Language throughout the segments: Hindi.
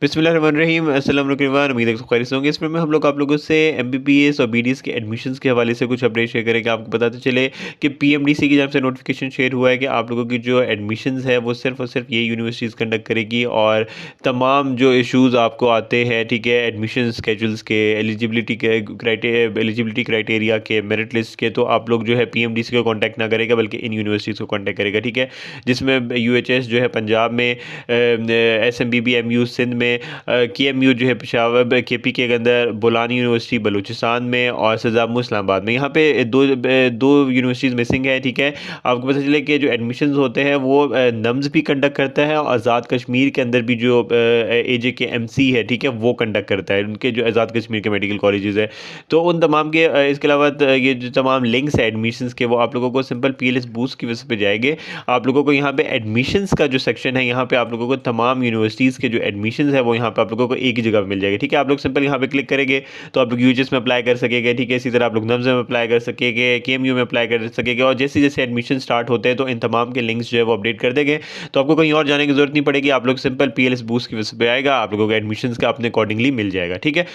बिस्मिल्लाहिर्रहमानिर्रहीम अस्सलाम वालेकुम। उम्मीद है कि सब खैरियत से होंगे। इसमें हम लोग आप लोगों से एमबीबीएस और बीडीएस के एडमिशन्स के हवाले से कुछ अपडेट शेयर करेंगे। आपको बताते चले कि पीएमडीसी की तरफ से नोटिफिकेशन शेयर हुआ है कि आप लोगों की जो एडमिशन्स है वो सिर्फ और सिर्फ ये यूनिवर्सिटीज़ कंडक्ट करेगी और तमाम जो इशूज़ आपको आते हैं, ठीक है, एडमिशन स्केजुल्स के, एलिजिबिलिटी क्राइटेरिया के, मेरिट लिस्ट के, तो आप लोग जो है पीएमडीसी को कॉन्टैक्ट ना करेगा बल्कि इन यूनिवर्सिटीज़ को कॉन्टैक्ट करेगा, ठीक है। जिसमें यूएचएस जो है पंजाब में, एसएमबीबी एमयू सिंध में, केएमयू जो है पेशावर केपी के अंदर, बोलानी यूनिवर्सिटी बलूचिस्तान में और सजाम इस्लामाबाद में। यहाँ पे दो यूनिवर्सिटीज़ मिसिंग है, ठीक है। आपको पता चले कि जो एडमिशन्स होते हैं वो नम्स भी कंडक्ट करता है और आज़ाद कश्मीर के अंदर भी जो एजे के एमसी है, ठीक है, वो कंडक्ट करता है, उनके जो आज़ाद कश्मीर के मेडिकल कॉलेजेस है। तो उन तमाम के इसके अलावा ये जो तमाम लिंक्स है एडमिशन्स के, वो आप लोगों को सिंपल पीएलएस बूस्ट की वजह पे जाएंगे। आप लोगों को यहाँ पे एडमिशन्स का जो सेक्शन है, यहाँ पे आप लोगों को तमाम यूनिवर्सिटीज़ के जो एडमिशन्स है वो यहाँ पे आप लोगों को एक ही जगह मिल जाएगा, ठीक है। आप लोग सिंपल यहाँ पे क्लिक करेंगे तो आप लोग यूजीएस में अप्लाई कर सकेंगे, ठीक है। इसी तरह आप लोग नम्स में अप्लाई कर सकेंगे, केएमयू में अप्लाई कर सकेंगे और जैसे जैसे एडमिशन स्टार्ट होते हैं तो इन तमाम के लिंक्स जो है वो अपडेट कर देंगे। तो आपको कहीं और जाने की जरूरत नहीं पड़ेगी। आप लोग सिंपल पीएलएस बूस्ट की वजह पे आएगा, आप लोगों को एडमिशन का अपने अकॉर्डिंगली मिल जाएगा, ठीक है।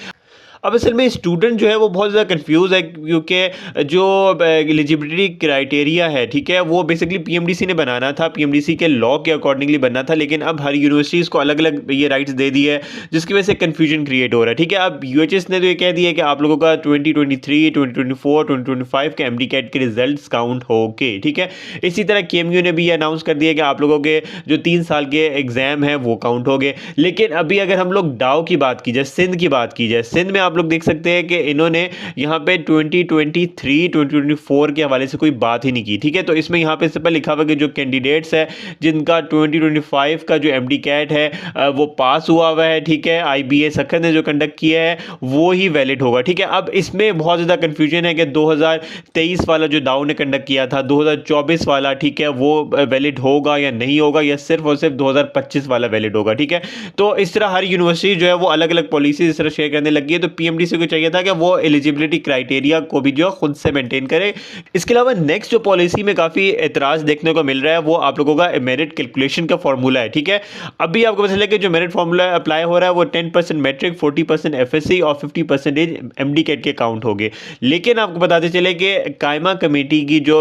अब असल में स्टूडेंट जो है वो बहुत ज़्यादा कंफ्यूज है क्योंकि जो एलिजिबिलिटी क्राइटेरिया है, ठीक है, वो बेसिकली पीएमडीसी ने बनाना था, पीएमडीसी के लॉ के अकॉर्डिंगली बनना था, लेकिन अब हर यूनिवर्सिटीज़ को अलग अलग ये राइट्स दे दिए है, जिसकी वजह से कन्फ्यूजन क्रिएट हो रहा है, ठीक है। अब यूएचएस ने तो ये कह दिया है कि आप लोगों का 2023, 2024, 2025 के एमडी कैट के रिजल्ट काउंट होके, ठीक है। इसी तरह केएमयू ने भी ये अनाउंस कर दिया कि आप लोगों के जो 3 साल के एग्जाम है वो काउंट हो गए। लेकिन अभी अगर हम लोग डाउ की बात की जाए, सिंध की बात की जाए, सिंध में आप लोग देख सकते हैं कि इन्होंने यहाँ पे 2023 2024 के हवाले से कोई बात ही नहीं की, ठीक है। तो इसमें यहाँ पे सिंपल लिखा हुआ कि जो कैंडिडेट्स है जिनका 2025 का जो एमडी कैट है वो पास हुआ है, ठीक है, आईबीए सखर ने जो कंडक्ट किया है वो ही वैलिड होगा, ठीक है। अब इसमें बहुत ज़्यादा कंफ्यूजन है कि 2023 वाला जो दाऊ ने कंडक्ट किया था, 2024 वाला, ठीक है, वो वैलिड होगा या नहीं होगा, या सिर्फ और सिर्फ 2025 वाला वैलिड होगा, ठीक है। तो इस तरह हर यूनिवर्सिटी जो है वो अलग अलग पॉलिसी इस तरह शेयर करने लगी है। तो पीएमडीसी को चाहिए था कि वो एलिजिबिलिटी क्राइटेरिया को भी जो खुद से मेंटेन करे। इसके अलावा नेक्स्ट जो पॉलिसी में काफ़ी एतराज़ देखने को मिल रहा है वो आप लोगों का मेरिट कैलकुलेशन का फॉर्मूला है, ठीक है। अभी आपको पता चला कि जो मेरिट फॉर्मूला अप्लाई हो रहा है वो 10% मैट्रिक, 40% एफएससी और 50% एमडी कैट के काउंट हो गए। लेकिन आपको बताते चले कि कायमा कमेटी की जो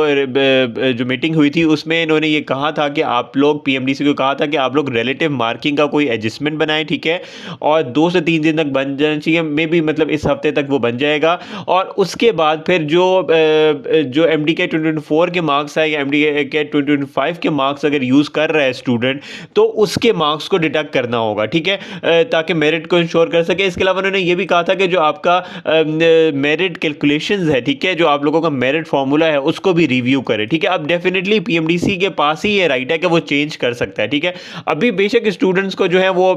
मीटिंग हुई थी उसमें इन्होंने ये कहा था कि आप लोग, पीएमडीसी को कहा था कि आप लोग रिलेटिव मार्किंग का कोई एडजस्टमेंट बनाएं, ठीक है, और 2 से 3 दिन तक बन जाना चाहिए, मे बी मतलब इस हफ्ते तक वो बन जाएगा। और उसके बाद फिर जो एमडी के 2024 के मार्क्स है या एमडी के 2025 के मार्क्स अगर यूज़ कर रहा है स्टूडेंट, तो उसके मार्क्स को डिडक्ट करना होगा, ठीक है, ताकि मेरिट को इंश्योर कर सके। इसके अलावा उन्होंने ये भी कहा था कि जो आपका मेरिट कैलकुलेशंस है, ठीक है, जो आप लोगों का मेरिट फॉर्मूला है उसको भी रिव्यू करे, ठीक है। अब डेफिनेटली पीएमडीसी के पास ही ये राइट है कि वो चेंज कर सकता है, ठीक है। अभी बेशक स्टूडेंट्स को जो है वो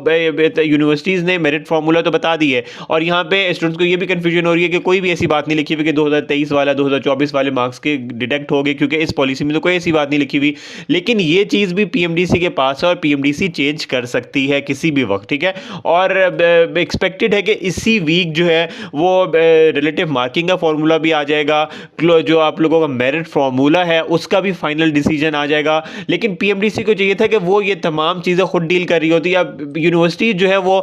यूनिवर्सिटीज़ ने मेरिट फॉर्मूला तो बता दी है और यहाँ पे स्टूडेंट्स को ये भी कंफ्यूजन हो रही है कि कोई भी ऐसी बात नहीं लिखी हुई कि 2023 वाला 2024 वाले मार्क्स के डिडक्ट हो गए, क्योंकि इस पॉलिसी में तो कोई ऐसी बात नहीं लिखी हुई। लेकिन ये चीज़ भी पीएमडीसी के पास है और पीएमडीसी चेंज कर सकती है किसी भी वक्त, ठीक है। और एक्सपेक्टेड है कि इसी वीक जो है वो रिलेटिव मार्किंग का फॉर्मूला भी आ जाएगा, जो आप लोगों का मेरिट फॉर्मूला है उसका भी फाइनल डिसीजन आ जाएगा। लेकिन पीएमडीसी को चाहिए था कि वो ये तमाम चीज़ें खुद डील कर रही होती। अब यूनिवर्सिटी जो है वो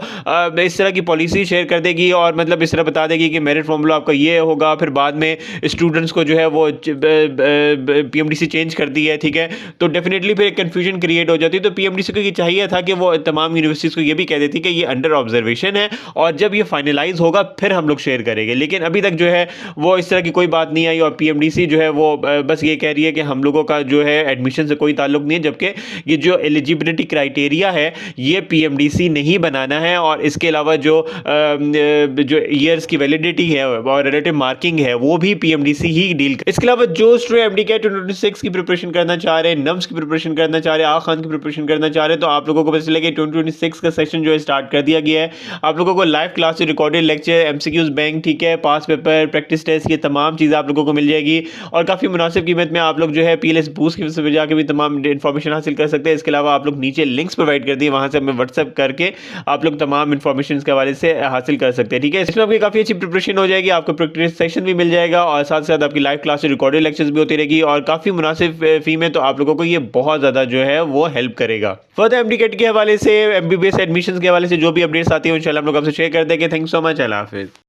इस तरह की पॉलिसी शेयर कर देगी और मतलब इस तरह बता देगी कि मेरिट फॉर्मूला आपका ये होगा, फिर बाद में स्टूडेंट्स को जो है वो पीएमडीसी चेंज करती है, ठीक है। तो डेफिनेटली फिर कंफ्यूजन क्रिएट हो जाती है। तो पीएमडीसी को ये चाहिए था कि वो तमाम यूनिवर्सिटीज़ को ये भी कह देती कि ये अंडर ऑब्जर्वेशन है और जब ये फाइनलाइज होगा फिर हम लोग शेयर करेंगे। लेकिन अभी तक जो है वो इस तरह की कोई बात नहीं आई और पीएमडीसी जो है वो बस ये कह रही है कि हम लोगों का जो है एडमिशन से कोई ताल्लुक नहीं है, जबकि ये जो एलिजिबिलिटी क्राइटेरिया है ये पीएमडीसी नहीं बनाना है। और इसके अलावा जो ईयर्स की वैलिडिटी है और रिलेटिव मार्किंग है वो भी पीएमडीसी ही डील कर। इसके अलावा जो स्टूडेंट एमडी के 2026 की प्रिपरेशन करना चाह रहे हैं, नम्स की प्रिपरेशन करना चाह रहे हैं, खान की प्रिपरेशन करना चाह रहे हैं, तो आप लोगों को पता चलेगा कि 2026 का सेशन जो है स्टार्ट कर दिया गया है। आप लोगों को live class, recorded lecture, MCQs bank, ठीक है, पास पेपर, प्रैक्टिस टेस्ट, ये तमाम चीज़ें आप लोगों को मिल जाएगी और काफ़ी मुनासिब कीमत में आप लोग जो है पीएलएस बूस्ट की वजह से जाकर भी तमाम इन्फॉर्मेशन हासिल कर सकते हैं। इसके अलावा आप लोग नीचे लिंक्स प्रोवाइड कर दिए, वहाँ से हमें व्हाट्सएप करके आप लोग तमाम इन्फॉर्मेशन के हवाले से हासिल कर सकते हैं, ठीक है। है। इसमें आपकी काफ़ी अच्छी प्रिपरेशन हो जाएगी, आपको प्रैक्टिस सेशन भी मिल जाएगा और साथ साथ आपकी लाइव क्लास रिकॉर्डेड लेक्चर्स भी होती रहेगी और काफ़ी मुनासिब फी में, तो आप लोगों को ये बहुत ज़्यादा जो है वो हेल्प करेगा। फर्दर एमडी-कैट के हवाले से, एमबीबीएस एडमिशन के हवाले से जो भी अपडेट्स आती है इंशाल्लाह हम लोग आपसे शेयर कर देंगे। Thank you so much. अल्लाह हाफिज़।